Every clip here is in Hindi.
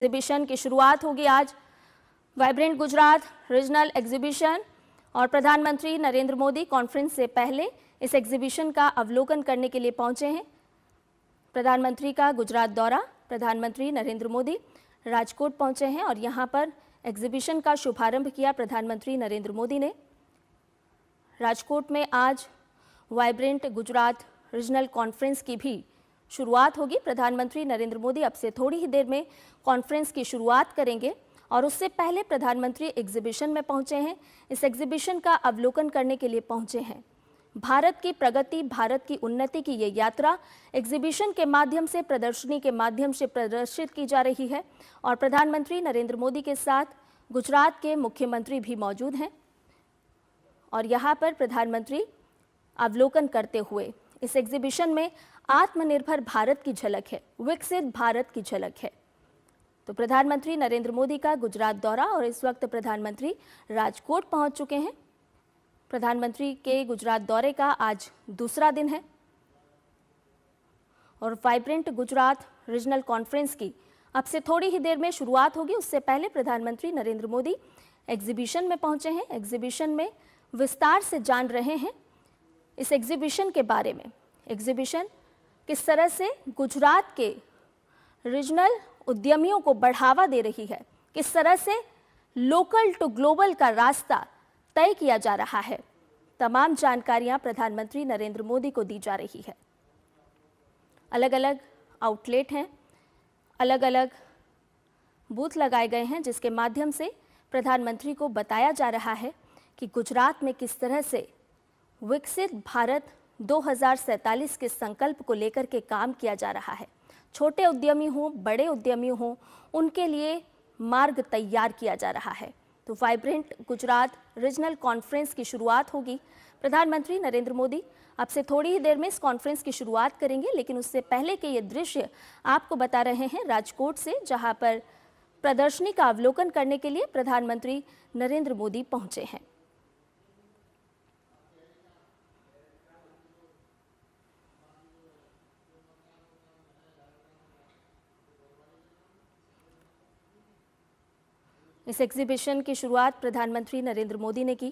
एग्जीबिशन की शुरुआत होगी आज। वाइब्रेंट गुजरात रीजनल एग्जीबिशन और प्रधानमंत्री नरेंद्र मोदी कॉन्फ्रेंस से पहले इस एग्जीबिशन का अवलोकन करने के लिए पहुंचे हैं। प्रधानमंत्री का गुजरात दौरा, प्रधानमंत्री नरेंद्र मोदी राजकोट पहुंचे हैं और यहां पर एग्जीबिशन का शुभारंभ किया प्रधानमंत्री नरेंद्र मोदी ने। राजकोट में आज वाइब्रेंट गुजरात रीजनल कॉन्फ्रेंस की भी शुरुआत होगी। प्रधानमंत्री नरेंद्र मोदी अब से थोड़ी ही देर में कॉन्फ्रेंस की शुरुआत करेंगे और उससे पहले प्रधानमंत्री एग्जीबिशन में पहुंचे हैं। इस एग्जीबिशन का अवलोकन करने के लिए पहुंचे हैं। भारत की प्रगति, भारत की उन्नति की ये यात्रा एग्जीबिशन के माध्यम से, प्रदर्शनी के माध्यम से प्रदर्शित की जा रही है और प्रधानमंत्री नरेंद्र मोदी के साथ गुजरात के मुख्यमंत्री भी मौजूद हैं और यहाँ पर प्रधानमंत्री अवलोकन करते हुए इस एग्जीबिशन में आत्मनिर्भर भारत की झलक है, विकसित भारत की झलक है। तो प्रधानमंत्री नरेंद्र मोदी का गुजरात दौरा और इस वक्त प्रधानमंत्री राजकोट पहुंच चुके हैं। प्रधानमंत्री के गुजरात दौरे का आज दूसरा दिन है और वाइब्रेंट गुजरात रीजनल कॉन्फ्रेंस की अब से थोड़ी ही देर में शुरुआत होगी। उससे पहले प्रधानमंत्री नरेंद्र मोदी एग्जीबिशन में पहुंचे हैं। एग्जीबिशन में विस्तार से जान रहे हैं इस एग्जीबिशन के बारे में। एग्जीबिशन किस तरह से गुजरात के रीजनल उद्यमियों को बढ़ावा दे रही है, किस तरह से लोकल टू ग्लोबल का रास्ता तय किया जा रहा है, तमाम जानकारियां प्रधानमंत्री नरेंद्र मोदी को दी जा रही है। अलग अलग आउटलेट हैं, अलग अलग बूथ लगाए गए हैं जिसके माध्यम से प्रधानमंत्री को बताया जा रहा है कि गुजरात में किस तरह से विकसित भारत 2047 के संकल्प को लेकर के काम किया जा रहा है। छोटे उद्यमी हों, बड़े उद्यमी हों, उनके लिए मार्ग तैयार किया जा रहा है। तो वाइब्रेंट गुजरात रीजनल कॉन्फ्रेंस की शुरुआत होगी। प्रधानमंत्री नरेंद्र मोदी अब से थोड़ी ही देर में इस कॉन्फ्रेंस की शुरुआत करेंगे, लेकिन उससे पहले के ये दृश्य आपको बता रहे हैं राजकोट से, जहां पर प्रदर्शनी का अवलोकन करने के लिए प्रधानमंत्री नरेंद्र मोदी पहुंचे हैं। इस एग्जीबिशन की शुरुआत प्रधानमंत्री नरेंद्र मोदी ने की।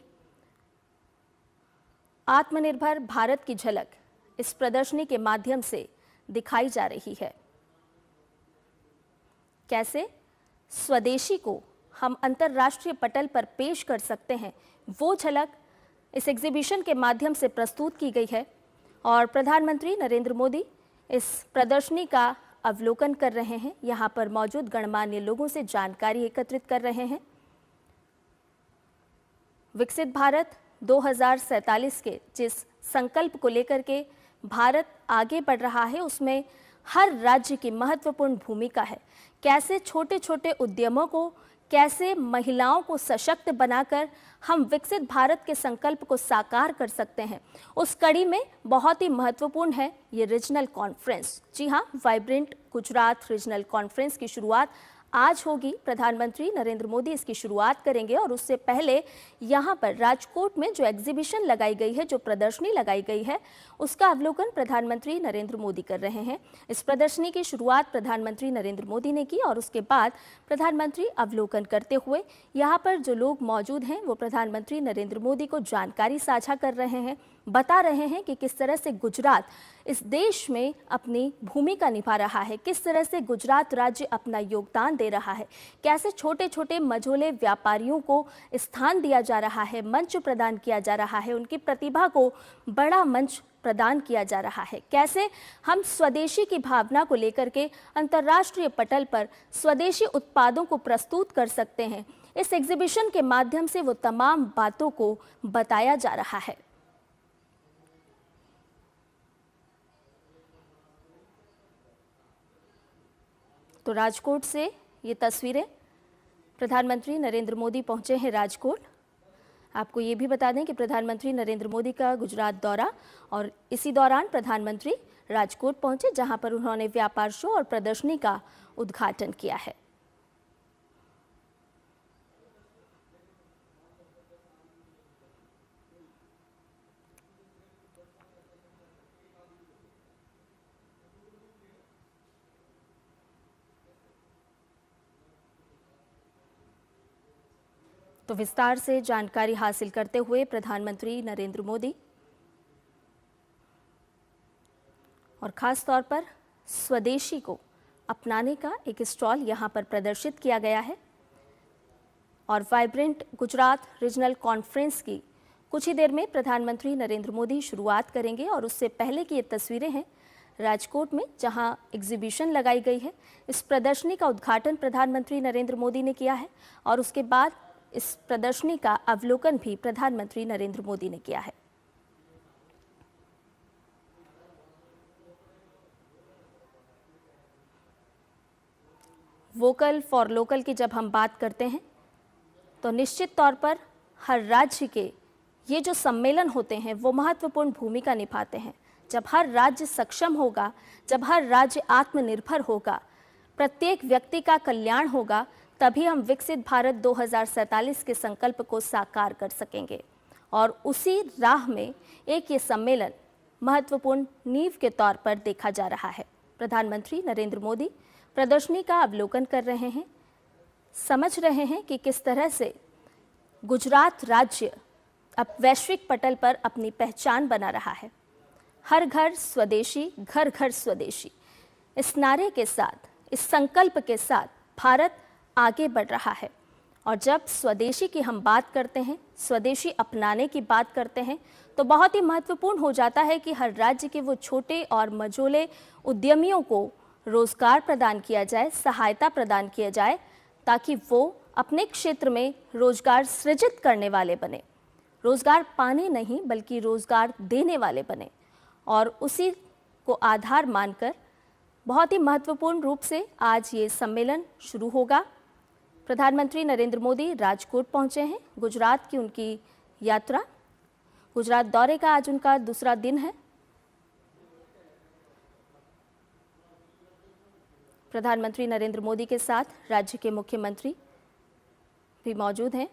आत्मनिर्भर भारत की झलक इस प्रदर्शनी के माध्यम से दिखाई जा रही है। कैसे स्वदेशी को हम अंतर्राष्ट्रीय पटल पर पेश कर सकते हैं, वो झलक इस एग्जीबिशन के माध्यम से प्रस्तुत की गई है और प्रधानमंत्री नरेंद्र मोदी इस प्रदर्शनी का अवलोकन कर रहे हैं। यहाँ पर मौजूद गणमान्य लोगों से जानकारी एकत्रित कर रहे हैं। विकसित भारत 2047 के जिस संकल्प को लेकर के भारत आगे बढ़ रहा है, उसमें हर राज्य की महत्वपूर्ण भूमिका है। कैसे छोटे छोटे उद्यमों को, कैसे महिलाओं को सशक्त बनाकर हम विकसित भारत के संकल्प को साकार कर सकते हैं, उस कड़ी में बहुत ही महत्वपूर्ण है ये रीजनल कॉन्फ्रेंस। जी हाँ, वाइब्रेंट गुजरात रीजनल कॉन्फ्रेंस की शुरुआत आज होगी। प्रधानमंत्री नरेंद्र मोदी इसकी शुरुआत करेंगे और उससे पहले यहाँ पर राजकोट में जो एग्जीबिशन लगाई गई है, जो प्रदर्शनी लगाई गई है, उसका अवलोकन प्रधानमंत्री नरेंद्र मोदी कर रहे हैं। इस प्रदर्शनी की शुरुआत प्रधानमंत्री नरेंद्र मोदी ने की और उसके बाद प्रधानमंत्री अवलोकन करते हुए यहाँ पर जो लोग मौजूद हैं वो प्रधानमंत्री नरेंद्र मोदी को जानकारी साझा कर रहे हैं, बता रहे हैं कि किस तरह से गुजरात इस देश में अपनी भूमिका निभा रहा है, किस तरह से गुजरात राज्य अपना योगदान दे रहा है, कैसे छोटे छोटे मझोले व्यापारियों को स्थान दिया जा रहा है, मंच प्रदान किया जा रहा है, उनकी प्रतिभा को बड़ा मंच प्रदान किया जा रहा है, कैसे हम स्वदेशी की भावना को लेकर के अंतर्राष्ट्रीय पटल पर स्वदेशी उत्पादों को प्रस्तुत कर सकते हैं। इस एग्जीबिशन के माध्यम से वो तमाम बातों को बताया जा रहा है। तो राजकोट से ये तस्वीरें, प्रधानमंत्री नरेंद्र मोदी पहुंचे हैं राजकोट। आपको ये भी बता दें कि प्रधानमंत्री नरेंद्र मोदी का गुजरात दौरा और इसी दौरान प्रधानमंत्री राजकोट पहुंचे, जहां पर उन्होंने व्यापार शो और प्रदर्शनी का उद्घाटन किया है। तो विस्तार से जानकारी हासिल करते हुए प्रधानमंत्री नरेंद्र मोदी और खास तौर पर स्वदेशी को अपनाने का एक स्टॉल यहां पर प्रदर्शित किया गया है और वाइब्रेंट गुजरात रीजनल कॉन्फ्रेंस की कुछ ही देर में प्रधानमंत्री नरेंद्र मोदी शुरुआत करेंगे। और उससे पहले की ये तस्वीरें हैं राजकोट में, जहां एग्जीबिशन लगाई गई है। इस प्रदर्शनी का उद्घाटन प्रधानमंत्री नरेंद्र मोदी ने किया है और उसके बाद इस प्रदर्शनी का अवलोकन भी प्रधानमंत्री नरेंद्र मोदी ने किया है। वोकल फॉर लोकल की जब हम बात करते हैं तो निश्चित तौर पर हर राज्य के ये जो सम्मेलन होते हैं वो महत्वपूर्ण भूमिका निभाते हैं। जब हर राज्य सक्षम होगा, जब हर राज्य आत्मनिर्भर होगा, प्रत्येक व्यक्ति का कल्याण होगा, तभी हम विकसित भारत 2047 के संकल्प को साकार कर सकेंगे। और उसी राह में एक ये सम्मेलन महत्वपूर्ण नींव के तौर पर देखा जा रहा है। प्रधानमंत्री नरेंद्र मोदी प्रदर्शनी का अवलोकन कर रहे हैं, समझ रहे हैं कि किस तरह से गुजरात राज्य अब वैश्विक पटल पर अपनी पहचान बना रहा है। हर घर स्वदेशी, घर घर स्वदेशी, इस नारे के साथ, इस संकल्प के साथ भारत आगे बढ़ रहा है। और जब स्वदेशी की हम बात करते हैं, स्वदेशी अपनाने की बात करते हैं, तो बहुत ही महत्वपूर्ण हो जाता है कि हर राज्य के वो छोटे और मझोले उद्यमियों को रोजगार प्रदान किया जाए, सहायता प्रदान किया जाए, ताकि वो अपने क्षेत्र में रोजगार सृजित करने वाले बने, रोजगार पाने नहीं बल्कि रोजगार देने वाले बने। और उसी को आधार मानकर बहुत ही महत्वपूर्ण रूप से आज ये सम्मेलन शुरू होगा। प्रधानमंत्री नरेंद्र मोदी राजकोट पहुंचे हैं। गुजरात की उनकी यात्रा, गुजरात दौरे का आज उनका दूसरा दिन है। प्रधानमंत्री नरेंद्र मोदी के साथ राज्य के मुख्यमंत्री भी मौजूद हैं।